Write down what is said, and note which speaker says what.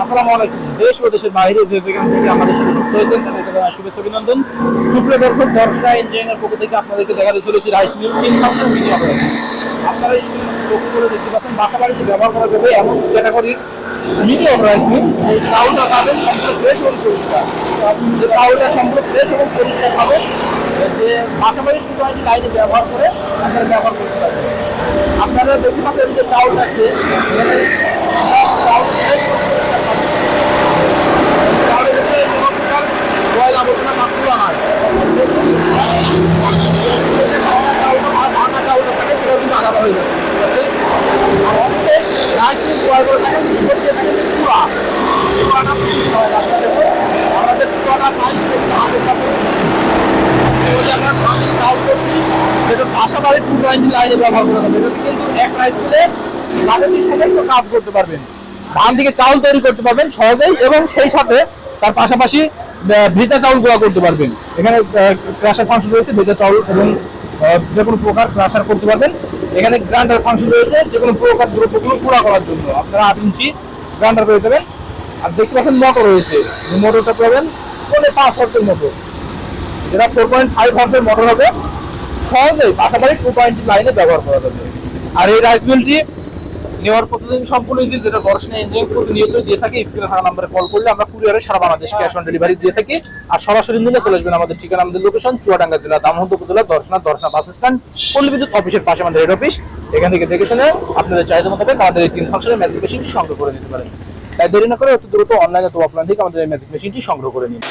Speaker 1: আসসালামু আলাইকুম। দেশ ও দেশের বাইরে যে যেখান থেকে আমাদের সাথে যুক্ত হয়েছেন তাদেরকে জানাই শুভেচ্ছা অভিনন্দন। সুপ্রিয় দর্শক, দর্শনা ইঞ্জিনিয়ারিং এর পক্ষ থেকে আপনাদেরকে দেখাতে চলেছি রাইস মিল 3000 মিনি অপারেশন। আপনারা স্ক্রিনে লক্ষ্য করে দেখতে পাচ্ছেন বাসা বাড়িতে ব্যবহার করা যাবে এমন ক্যাটাগরির মিনি রাইস মিল। এই চাউলটা পাবেন সম্পূর্ণ ফ্রেশ এবং পরিষ্কার। যে চাউলটা সম্পূর্ণ ফ্রেশ এবং পরিষ্কার পাবেন, যে বাসা বাড়ির লাইনে ব্যবহার করে আপনারা ব্যবহার করতে পারবেন। আপনারা দেখতে পাচ্ছেন যে চাউল আছে, বাসাবাড়ি 220 লাইনে ব্যবহার করা যাবে। এটা কিন্তু এক রাইস মিলে রাজনীতির সমস্ত কাজ করতে পারবেন, ধান থেকে চাউল তৈরি করতে পারবেন সহজেই, এবং সেই সাথে তার পাশাপাশি ভেজা চাউল গুঁড়া করতে পারবেন। এখানে ক্রাশার ফাংশন রয়েছে, ভেজা চাউল এবং যে কোনো প্রকার ক্রাশার করতে পারবেন। এখানে গ্রাইন্ডার ফাংশন রয়েছে, যে কোনো প্রকার দ্রব্যগুলো গুঁড়া করার জন্য আপনারা 8 ইঞ্চি গ্রাইন্ডার পেয়ে যাবেন। আর দেখতে পাচ্ছেন মোটর রয়েছে, মোটরটা পাবেন 5 হর্সের মোটর, যেটা 4.5 হর্সের মোটর হবে। সহজেই পাশাপাশি 220 লাইনে ব্যবহার করা যাবে। আর এই রাইস মিলটি নেওয়ার প্রসেসিং সম্পূর্ণ ইজি, যেটা দর্শনা ইঞ্জিনিয়ারিং প্রতিনিয়ত দিয়ে থাকে। স্ক্রিনে থাকা নম্বরে কল করলে আমরা কুরিয়ারে সারা বাংলাদেশ ক্যাশ অন ডেলিভারি দিয়ে থাকি। আর সরাসরি নিলে চলে আসবেন আমাদের ঠিকানা, আমাদের লোকেশন চুয়াডাঙ্গা জেলা দামোহর উপজেলা দর্শনা বাস স্ট্যান্ড, পল্লী বিদ্যুৎ অফিসের পাশে আমাদের হেড অফিস। এখান থেকে দেখে শুনে আপনাদের চাহিদা মোতাবেক আমাদের এই 3 ফাংশনের ম্যাজিক মেশিনটি সংগ্রহ করে নিতে পারেন। তাই দেরি না করে অতি দ্রুত অনলাইন অথবা অফলাইন থেকে আমাদের এই ম্যাজিক মেশিনটি সংগ্রহ করে নিন।